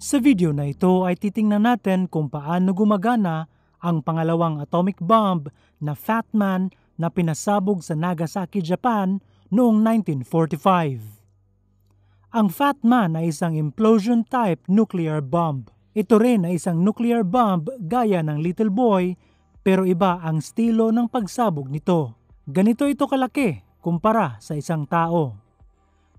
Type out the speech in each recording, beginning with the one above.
Sa video na ito ay titingnan natin kung paano gumagana ang pangalawang atomic bomb na Fat Man na pinasabog sa Nagasaki, Japan noong 1945. Ang Fat Man ay isang implosion-type nuclear bomb. Ito rin ay isang nuclear bomb gaya ng Little Boy pero iba ang estilo ng pagsabog nito. Ganito ito kalaki kumpara sa isang tao.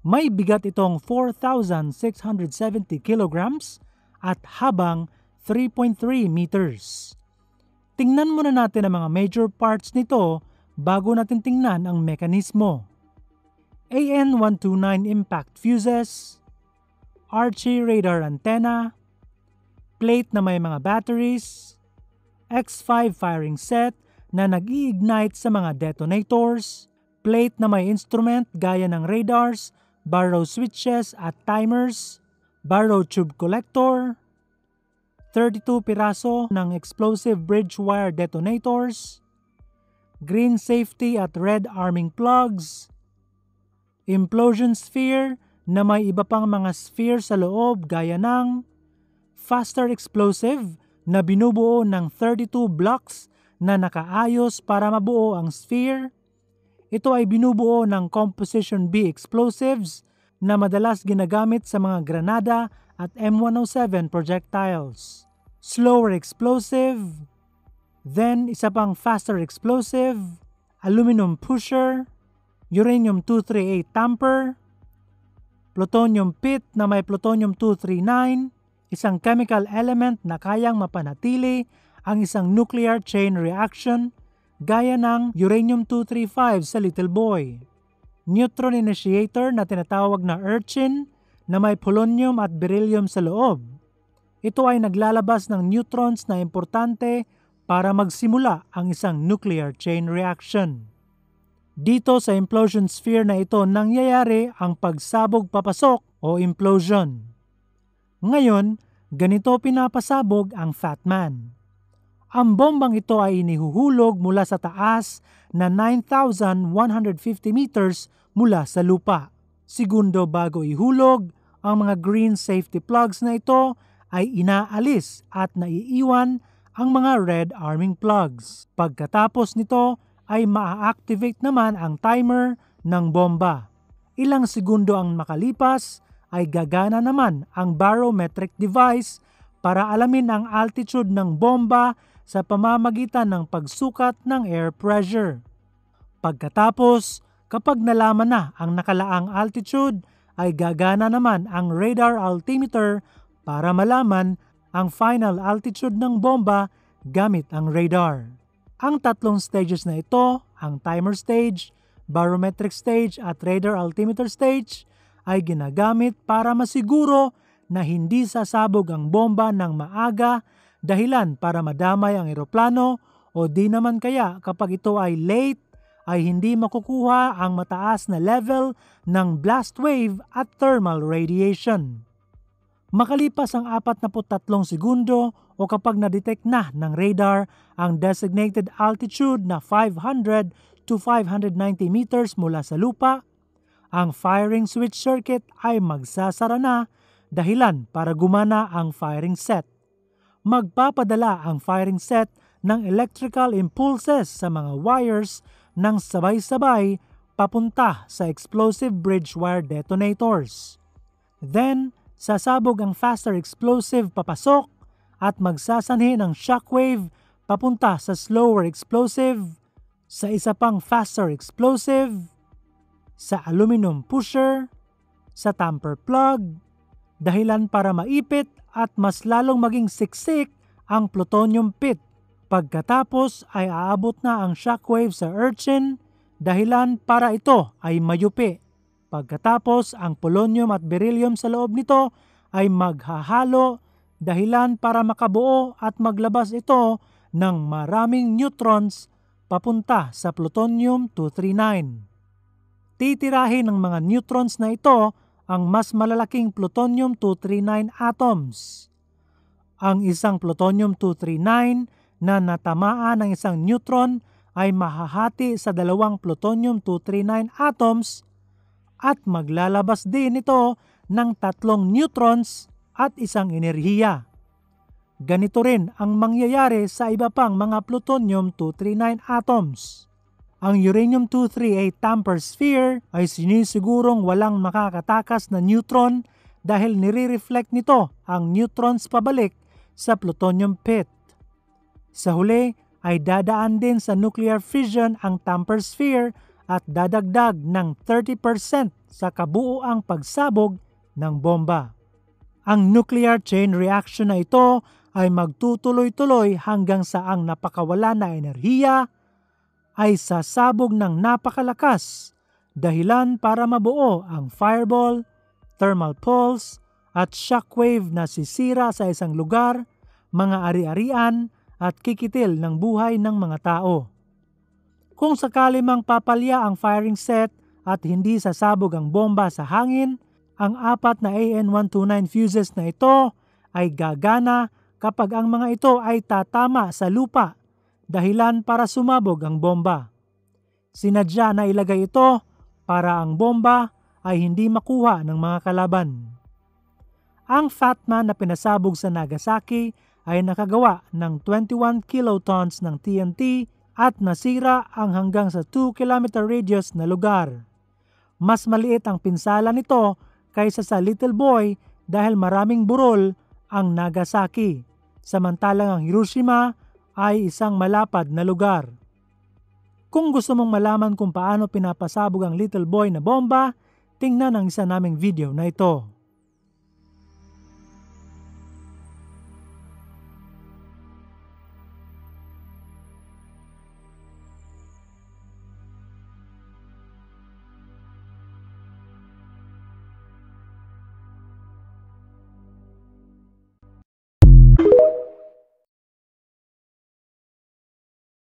May bigat itong 4,670 kilograms at habang 3.3 meters. Tingnan muna natin ang mga major parts nito bago natin tingnan ang mekanismo. AN-129 impact fuses, Archie radar antenna, plate na may mga batteries, X5 firing set na nag-i-ignite sa mga detonators, plate na may instrument gaya ng radars, barrow switches at timers, barrow tube collector, 32 piraso ng explosive bridge wire detonators, green safety at red arming plugs, implosion sphere na may iba pang mga sphere sa loob gaya ng faster explosive na binubuo ng 32 blocks na nakaayos para mabuo ang sphere. Ito ay binubuo ng Composition B explosives na madalas ginagamit sa mga granada at M107 projectiles. Slower explosive, then isa pang faster explosive, aluminum pusher, uranium-238 tamper, plutonium pit na may plutonium-239, isang chemical element na kayang mapanatili ang isang nuclear chain reaction gaya ng uranium-235 sa Little Boy. Neutron initiator na tinatawag na Urchin na may polonium at beryllium sa loob. Ito ay naglalabas ng neutrons na importante para magsimula ang isang nuclear chain reaction. Dito sa implosion sphere na ito nangyayari ang pagsabog papasok o implosion. Ngayon, ganito pinapasabog ang Fat Man. Ang bombang ito ay inihuhulog mula sa taas na 9,150 meters mula sa lupa. Segundo bago ihulog, ang mga green safety plugs na ito ay inaalis at naiiwan ang mga red arming plugs. Pagkatapos nito ay maa-activate naman ang timer ng bomba. Ilang segundo ang makalipas ay gagana naman ang barometric device para alamin ang altitude ng bomba sa pamamagitan ng pagsukat ng air pressure. Pagkatapos, kapag nalaman na ang nakalaang altitude, ay gagana naman ang radar altimeter para malaman ang final altitude ng bomba gamit ang radar. Ang tatlong stages na ito, ang timer stage, barometric stage at radar altimeter stage, ay ginagamit para masiguro na hindi sasabog ang bomba ng maaga dahilan para madamay ang eroplano o di naman kaya kapag ito ay late ay hindi makukuha ang mataas na level ng blast wave at thermal radiation. Makalipas ang 43 segundo o kapag na-detect na ng radar ang designated altitude na 500 to 590 meters mula sa lupa, ang firing switch circuit ay magsasara na dahilan para gumana ang firing set. Magpapadala ang firing set ng electrical impulses sa mga wires ng sabay-sabay papunta sa explosive bridge wire detonators. Then, sasabog ang faster explosive papasok at magsasanhi ng shockwave papunta sa slower explosive, sa isa pang faster explosive, sa aluminum pusher, sa tamper plug, dahilan para maipit at mas lalong maging siksik ang plutonium pit. Pagkatapos ay aabot na ang shockwave sa Urchin, dahilan para ito ay mayupi. Pagkatapos ang polonium at beryllium sa loob nito ay maghahalo, dahilan para makabuo at maglabas ito ng maraming neutrons papunta sa plutonium-239. Titirahin ng mga neutrons na ito ang mas malalaking plutonium-239 atoms. Ang isang plutonium-239 na natamaan ng isang neutron ay mahahati sa dalawang plutonium-239 atoms at maglalabas din ito ng 3 neutrons at isang enerhiya. Ganito rin ang mangyayari sa iba pang mga plutonium-239 atoms. Ang uranium-238 Tamper sphere ay sinisigurong walang makakatakas na neutron dahil nire-reflect nito ang neutrons pabalik sa plutonium pit. Sa huli ay dadaan din sa nuclear fission ang Tamper sphere at dadagdag ng 30% sa kabuuang pagsabog ng bomba. Ang nuclear chain reaction na ito ay magtutuloy-tuloy hanggang sa ang napakawala na enerhiya ay sasabog ng napakalakas, dahilan para mabuo ang fireball, thermal pulse, at shockwave na sisira sa isang lugar, mga ari-arian at kikitil ng buhay ng mga tao. Kung sakali mang papalya ang firing set at hindi sasabog ang bomba sa hangin, ang 4 na AN-129 fuses na ito ay gagana kapag ang mga ito ay tatama sa lupa, dahilan para sumabog ang bomba. Sinadya na ilagay ito para ang bomba ay hindi makuha ng mga kalaban. Ang Fatma na pinasabog sa Nagasaki ay nakagawa ng 21 kilotons ng TNT at nasira ang hanggang sa 2 kilometer radius na lugar. Mas maliit ang pinsala nito kaysa sa Little Boy dahil maraming burol ang Nagasaki, samantalang ang Hiroshima ay isang malapad na lugar. Kung gusto mong malaman kung paano pinapasabog ang Little Boy na bomba, tingnan ang isa naming video na ito.